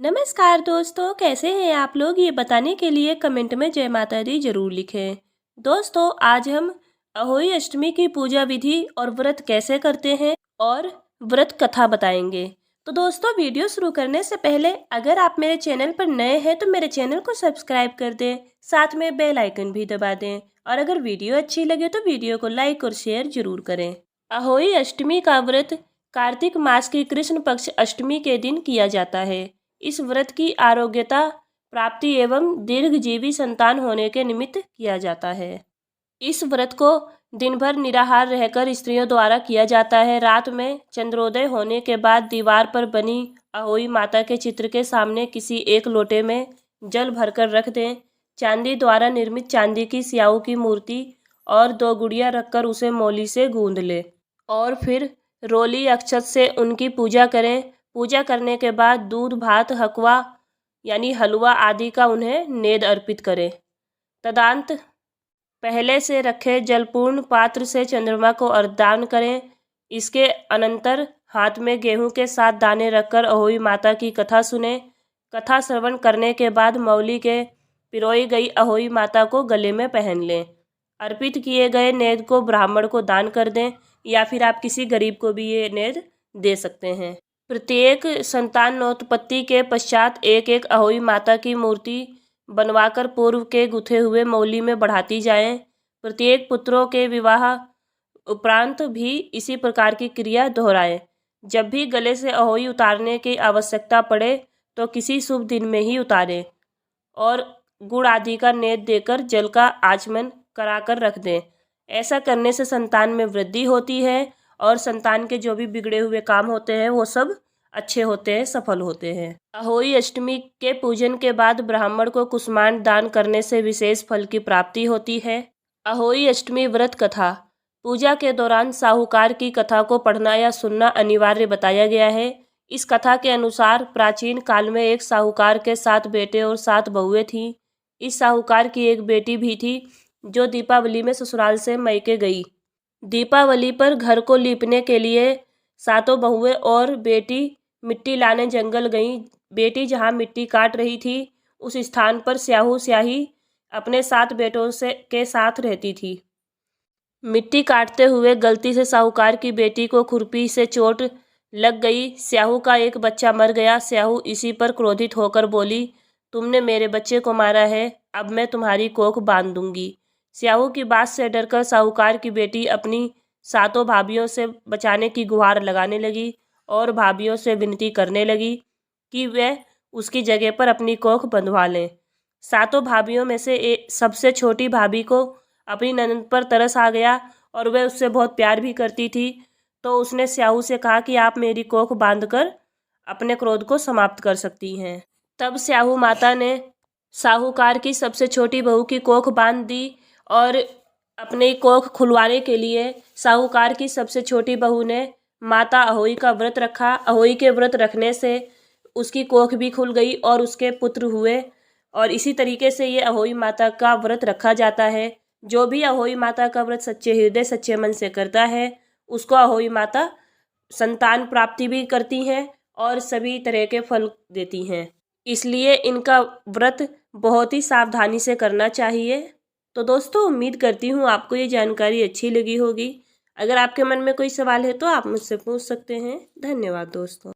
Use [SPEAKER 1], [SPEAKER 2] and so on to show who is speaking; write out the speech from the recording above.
[SPEAKER 1] नमस्कार दोस्तों, कैसे हैं आप लोग? ये बताने के लिए कमेंट में जय माता दी जरूर लिखें। दोस्तों, आज हम अहोई अष्टमी की पूजा विधि और व्रत कैसे करते हैं और व्रत कथा बताएंगे। तो दोस्तों, वीडियो शुरू करने से पहले अगर आप मेरे चैनल पर नए हैं तो मेरे चैनल को सब्सक्राइब कर दें, साथ में बेल आइकन भी दबा दें और अगर वीडियो अच्छी लगे तो वीडियो को लाइक और शेयर जरूर करें। अहोई अष्टमी का व्रत कार्तिक मास की कृष्ण पक्ष अष्टमी के दिन किया जाता है। इस व्रत की आरोग्यता प्राप्ति एवं दीर्घजीवी संतान होने के निमित्त किया जाता है। इस व्रत को दिन भर निराहार रहकर स्त्रियों द्वारा किया जाता है। रात में चंद्रोदय होने के बाद दीवार पर बनी अहोई माता के चित्र के सामने किसी एक लोटे में जल भरकर रख दें। चांदी द्वारा निर्मित चांदी की स्याऊ की मूर्ति और 2 गुड़िया रखकर उसे मौली से गूंद ले और फिर रोली अक्षत से उनकी पूजा करें। पूजा करने के बाद दूध भात हकवा यानी हलवा आदि का उन्हें नेद अर्पित करें। तदंत पहले से रखे जलपूर्ण पात्र से चंद्रमा को अर्घ्यदान करें। इसके अनंतर हाथ में गेहूं के 7 दाने रखकर अहोई माता की कथा सुने। कथा श्रवण करने के बाद मौली के पिरोई गई अहोई माता को गले में पहन लें। अर्पित किए गए नेद को ब्राह्मण को दान कर दें या फिर आप किसी गरीब को भी ये नेद दे सकते हैं। प्रत्येक संतानोत्पत्ति के पश्चात एक एक अहोई माता की मूर्ति बनवाकर पूर्व के गुथे हुए मौली में बढ़ाती जाएं। प्रत्येक पुत्रों के विवाह उपरांत भी इसी प्रकार की क्रिया दोहराएं। जब भी गले से अहोई उतारने की आवश्यकता पड़े तो किसी शुभ दिन में ही उतारें और गुड़ आदि का नेद देकर जल का आचमन कराकर रख दें। ऐसा करने से संतान में वृद्धि होती है और संतान के जो भी बिगड़े हुए काम होते हैं वो सब अच्छे होते हैं, सफल होते हैं। अहोई अष्टमी के पूजन के बाद ब्राह्मण को कुसुमांड दान करने से विशेष फल की प्राप्ति होती है। अहोई अष्टमी व्रत कथा। पूजा के दौरान साहूकार की कथा को पढ़ना या सुनना अनिवार्य बताया गया है। इस कथा के अनुसार प्राचीन काल में एक साहूकार के 7 बेटे और 7 बहुएं थीं। इस साहूकार की एक बेटी भी थी जो दीपावली में ससुराल से मायके गई। दीपावली पर घर को लीपने के लिए 7 बहुएं और बेटी मिट्टी लाने जंगल गईं। बेटी जहां मिट्टी काट रही थी उस स्थान पर स्याहू स्याही अपने 7 बेटों के साथ रहती थी। मिट्टी काटते हुए गलती से साहूकार की बेटी को खुरपी से चोट लग गई। स्याहू का एक बच्चा मर गया। स्याहू इसी पर क्रोधित होकर बोली, तुमने मेरे बच्चे को मारा है, अब मैं तुम्हारी कोख बांध दूंगी। स्याहू की बात से डरकर साहूकार की बेटी अपनी 7 भाभियों से बचाने की गुहार लगाने लगी और भाभियों से विनती करने लगी कि वे उसकी जगह पर अपनी कोख बंधवा लें। 7 भाभियों में से सबसे छोटी भाभी को अपनी ननद पर तरस आ गया और वह उससे बहुत प्यार भी करती थी। तो उसने स्याहू से कहा कि आप मेरी कोख बांधकर अपने क्रोध को समाप्त कर सकती हैं। तब स्याहू माता ने साहूकार की सबसे छोटी बहू की कोख बांध दी और अपनी कोख खुलवाने के लिए साहूकार की सबसे छोटी बहू ने माता अहोई का व्रत रखा। अहोई के व्रत रखने से उसकी कोख भी खुल गई और उसके पुत्र हुए और इसी तरीके से ये अहोई माता का व्रत रखा जाता है। जो भी अहोई माता का व्रत सच्चे हृदय सच्चे मन से करता है उसको अहोई माता संतान प्राप्ति भी करती हैं और सभी तरह के फल देती हैं। इसलिए इनका व्रत बहुत ही सावधानी से करना चाहिए। तो दोस्तों, उम्मीद करती हूँ आपको ये जानकारी अच्छी लगी होगी। अगर आपके मन में कोई सवाल है तो आप मुझसे पूछ सकते हैं। धन्यवाद दोस्तों।